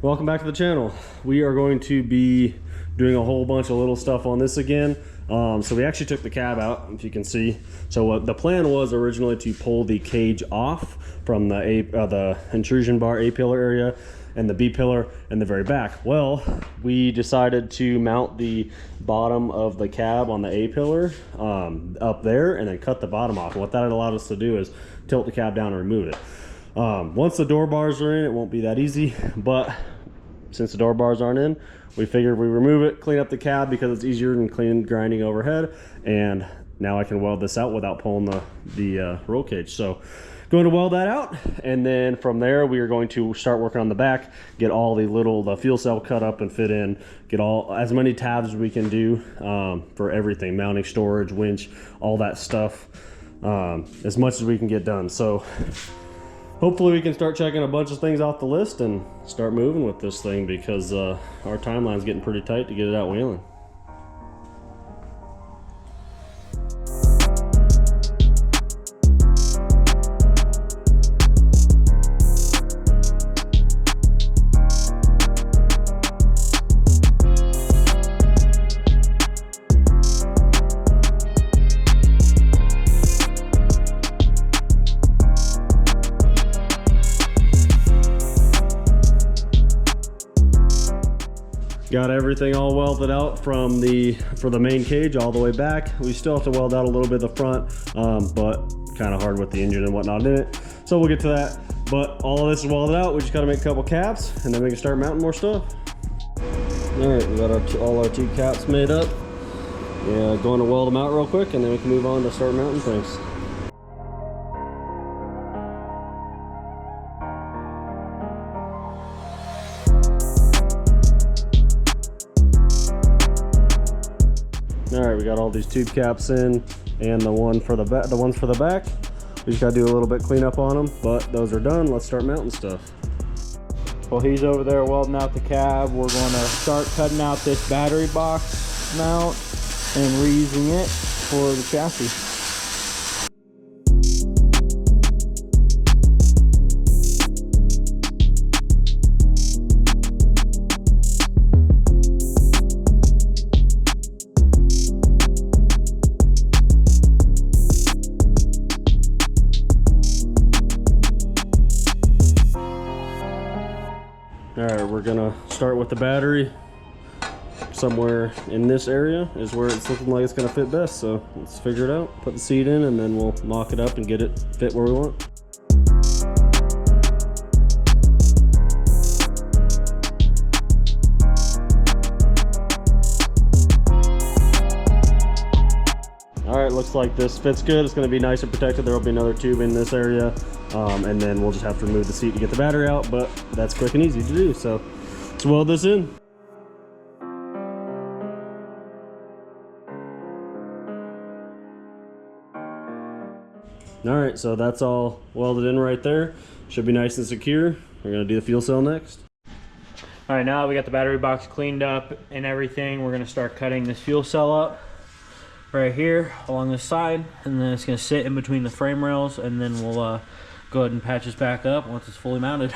Welcome back to the channel. We are going to be doing a whole bunch of little stuff on this again. So we actually took the cab out, if you can see. So what the plan was originally to pull the cage off from the intrusion bar A pillar area and the B pillar in the very back. Well, we decided to mount the bottom of the cab on the A pillar up there and then cut the bottom off. And what that allowed us to do is tilt the cab down and remove it. Once the door bars are in, it won't be that easy, but since the door bars aren't in, we figured we remove it, clean up the cab because it's easier than grinding overhead, and now I can weld this out without pulling the roll cage. So going to weld that out, and then from there we are going to start working on the back, get all the fuel cell cut up and fit in, get as many tabs as we can do for everything, mounting, storage, winch, all that stuff, as much as we can get done. So hopefully we can start checking a bunch of things off the list and start moving with this thing, because our timeline's getting pretty tight to get it out wheeling. Got everything all welded out for the main cage all the way back. We still have to weld out a little bit of the front, but kind of hard with the engine and whatnot in it. So we'll get to that. But all of this is welded out. We just got to make a couple caps, and then we can start mounting more stuff. All right, we got all our two caps made up. Yeah, going to weld them out real quick, and then we can move on to start mounting things. All right, we got all these tube caps in, and the ones for the back. We just gotta do a little bit cleanup on them, but those are done. Let's start mounting stuff. While he's over there welding out the cab, we're going to start cutting out this battery box mount and reusing it for the chassis. All right, we're gonna start with the battery. Somewhere in this area is where it's looking like it's gonna fit best. So let's figure it out. Put the seat in, and then we'll mock it up and get it fit where we want. All right, looks like this fits good. It's gonna be nice and protected. There will be another tube in this area, and then we'll just have to remove the seat to get the battery out, but that's quick and easy to do. So let's weld this in. All right, so that's all welded in right there. Should be nice and secure. We're gonna do the fuel cell next. All right, now we got the battery box cleaned up and everything. We're gonna start cutting this fuel cell up right here along the side, and then it's gonna sit in between the frame rails, and then we'll go ahead and patch this back up once it's fully mounted.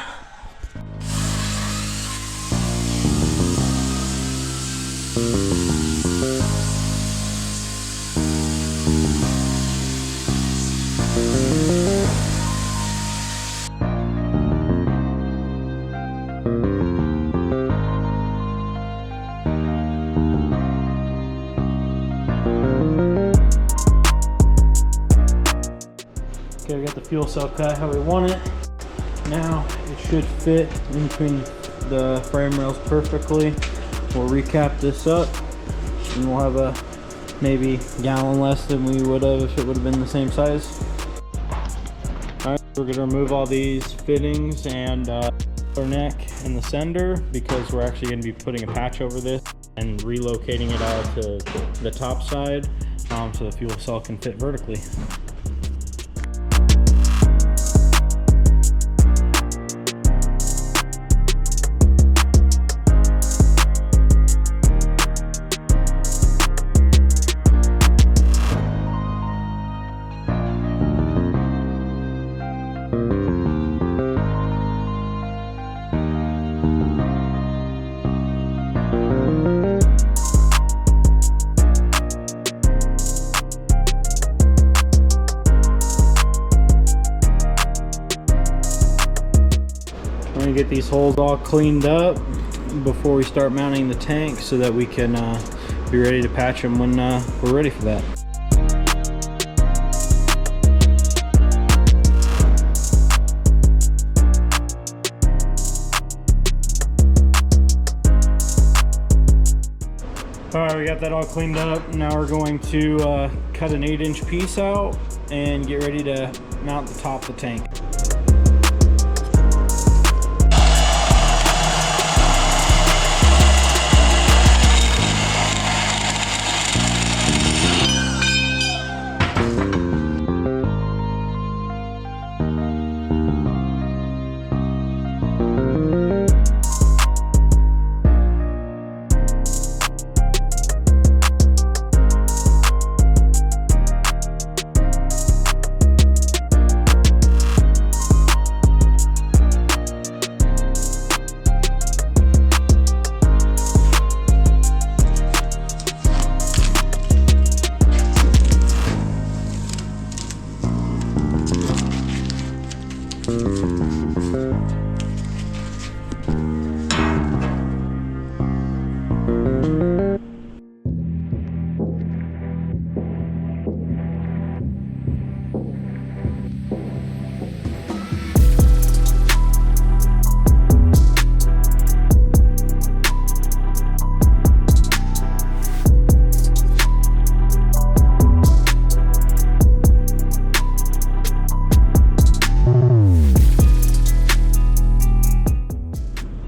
Okay, we got the fuel cell cut how we want it. Now it should fit in between the frame rails perfectly. We'll recap this up, and we'll have a maybe gallon less than we would have if it would have been the same size. All right, we're gonna remove all these fittings and our neck and the sender, because we're actually gonna be putting a patch over this and relocating it out to the top side, so the fuel cell can fit vertically. get these holes all cleaned up before we start mounting the tank so that we can be ready to patch them when we're ready for that. Alright, we got that all cleaned up. Now we're going to cut an 8-inch piece out and get ready to mount the top of the tank.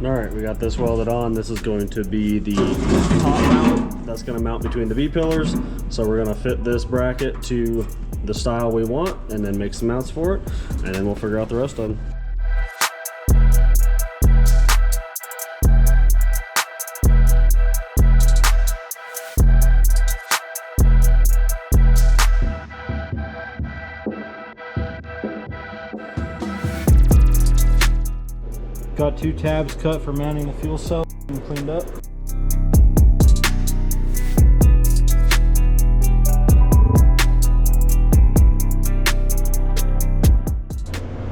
Alright, we got this welded on. This is going to be the top mount that's going to mount between the V-pillars. So we're going to fit this bracket to the style we want and then make some mounts for it, and then we'll figure out the rest of them. Got 2 tabs cut for mounting the fuel cell and cleaned up.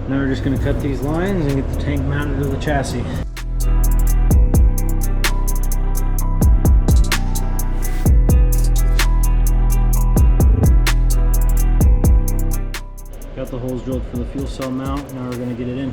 Now we're just going to cut these lines and get the tank mounted to the chassis. Got the holes drilled for the fuel cell mount. Now we're going to get it in.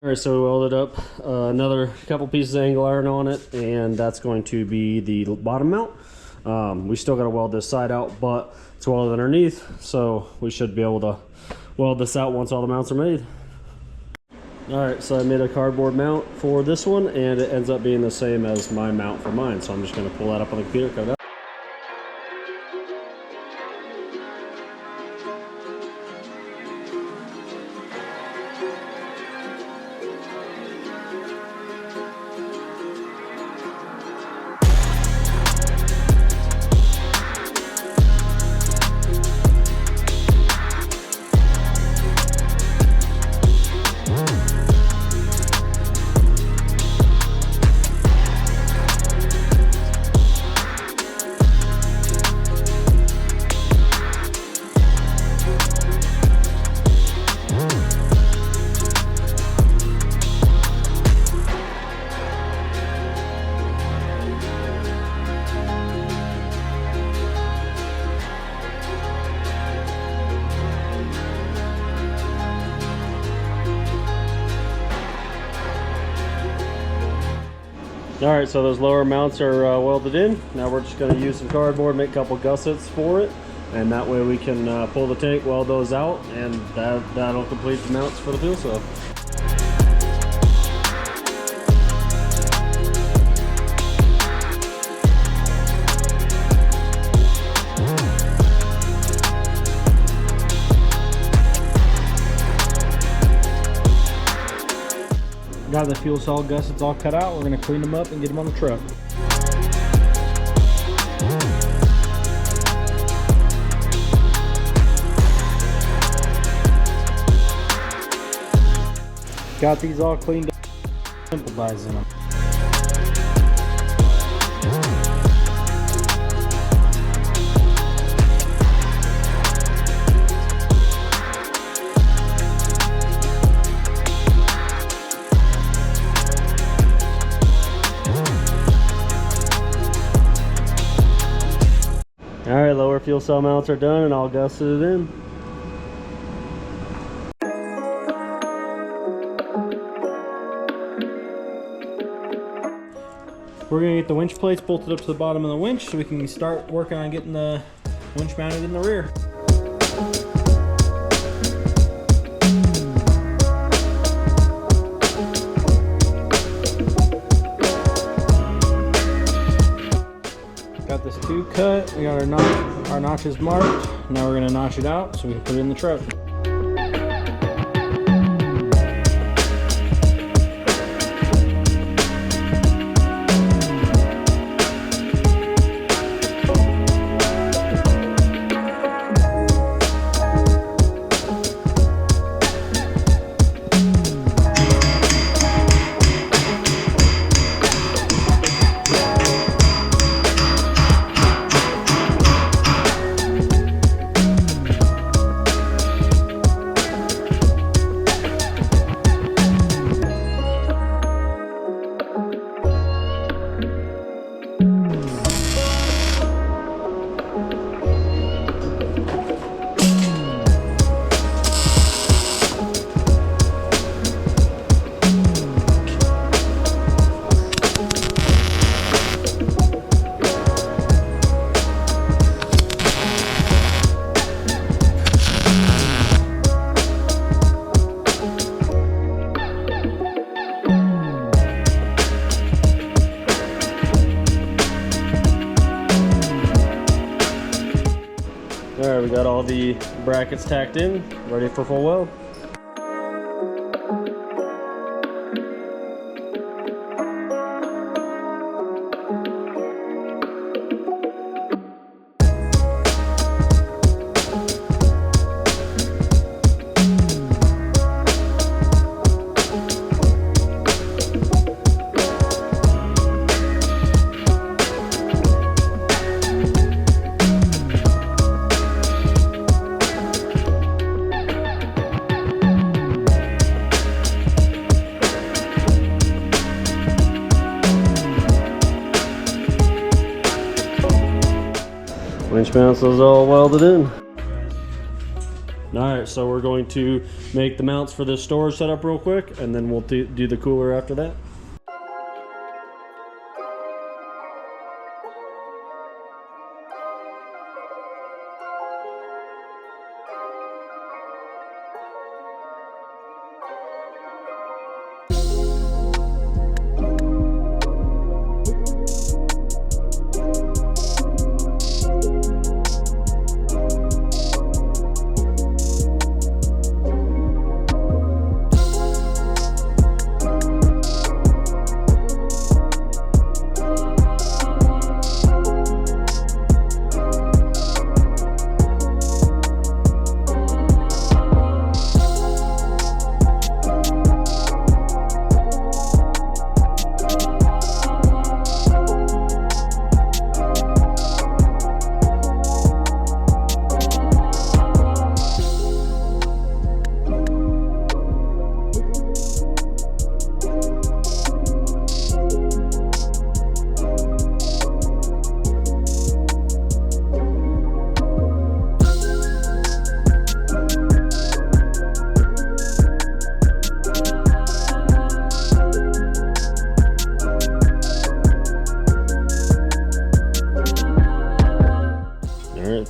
Alright, so we welded up another couple pieces of angle iron on it, and that's going to be the bottom mount. We still got to weld this side out, but it's welded underneath, so we should be able to weld this out once all the mounts are made. Alright, so I made a cardboard mount for this one, and it ends up being the same as my mount for mine, so I'm just going to pull that up on the computer, cut it out. Alright, so those lower mounts are welded in. Now we're just going to use some cardboard, make a couple gussets for it, and that way we can pull the tank, weld those out, and that'll complete the mounts for the fuel cell. Got the fuel cell gussets all cut out. We're gonna clean them up and get them on the truck. Got these all cleaned up, simple dies in them. Alright, lower fuel cell mounts are done and I'll gusset it in. We're gonna get the winch plates bolted up to the bottom of the winch so we can start working on getting the winch mounted in the rear. Got this tube cut, we got our notches marked. Now we're gonna notch it out so we can put it in the truck. Alright, we got all the brackets tacked in, ready for full weld. Winch mounts those all welded in. Alright, so we're going to make the mounts for this storage setup real quick, and then we'll do the cooler after that.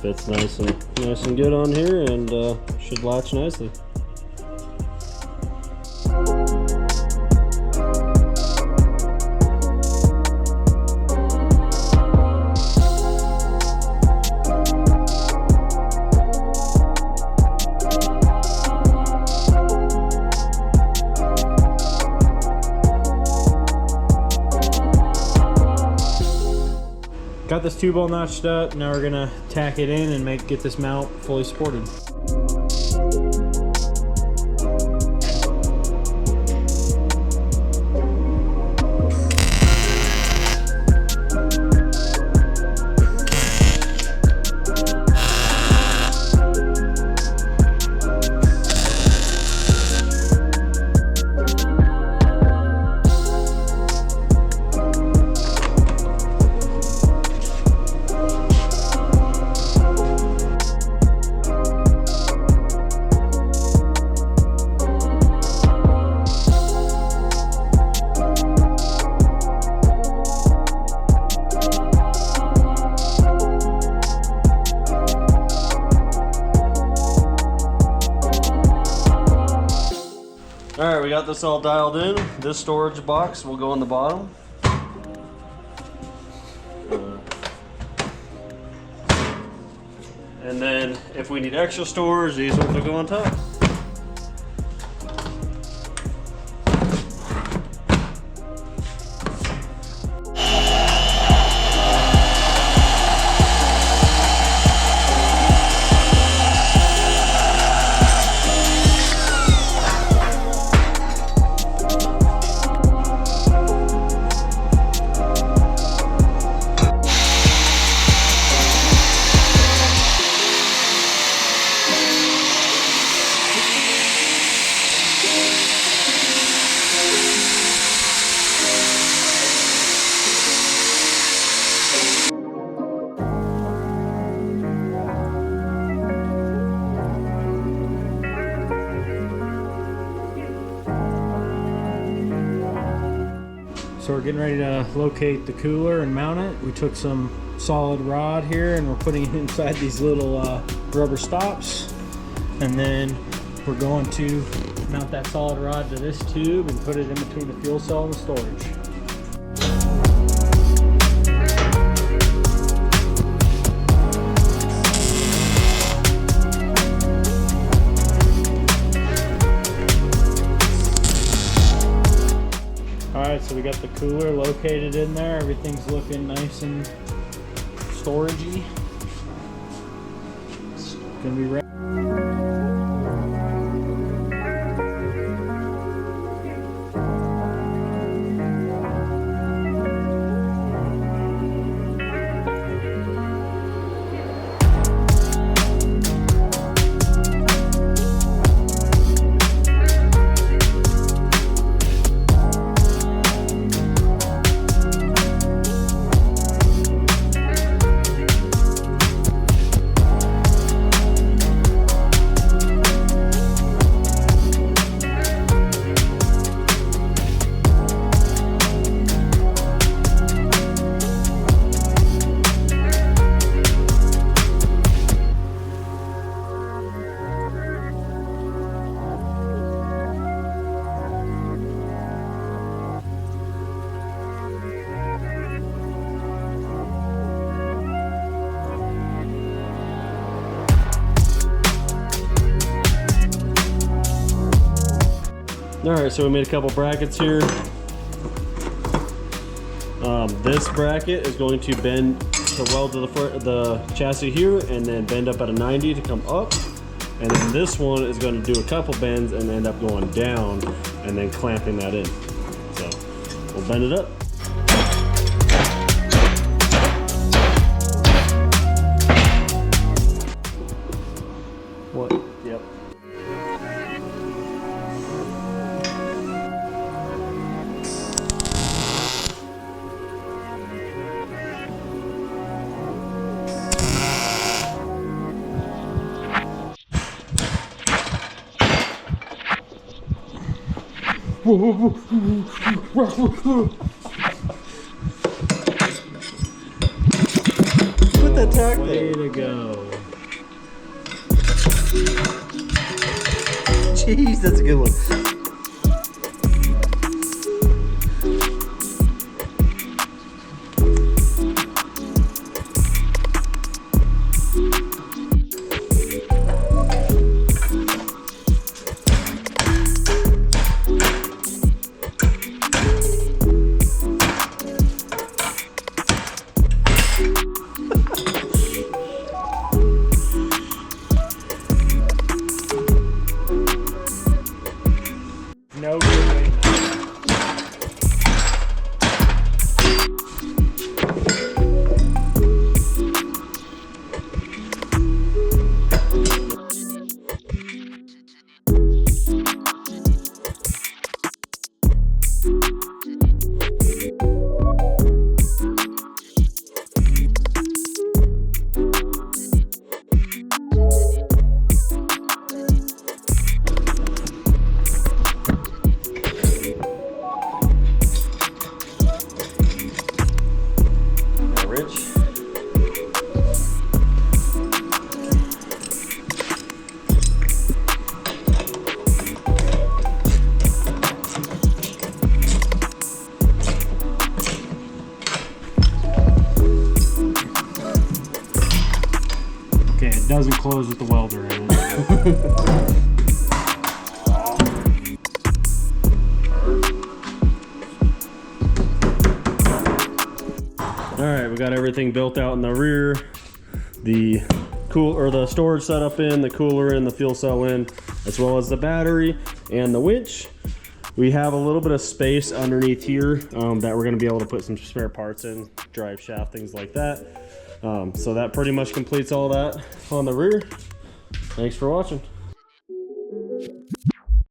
fits nice and good on here, and should latch nicely. Got this tube all notched up. Now we're gonna tack it in and get this mount fully supported. All right, we got this all dialed in. This storage box will go on the bottom. And then if we need extra storage, these ones will go on top. So we're getting ready to locate the cooler and mount it. We took some solid rod here and we're putting it inside these little rubber stops. And then we're going to mount that solid rod to this tube and put it in between the fuel cell and the storage. Alright, so we got the cooler located in there. Everything's looking nice and storagey. It's gonna be ready. Alright, so we made a couple brackets here. This bracket is going to bend to weld to the chassis here and then bend up at a 90 to come up. And then this one is going to do a couple bends and end up going down and then clamping that in. So we'll bend it up. What? Yep. Put that tack there. Way to go. jeez, that's a good one. No good. Rich. Okay, it doesn't close with the welder in it. All right, we got everything built out in the rear. The the storage setup in, the cooler in, the fuel cell in, as well as the battery and the winch. We have a little bit of space underneath here that we're gonna be able to put some spare parts in, drive shaft, things like that. So that pretty much completes all that on the rear. Thanks for watching.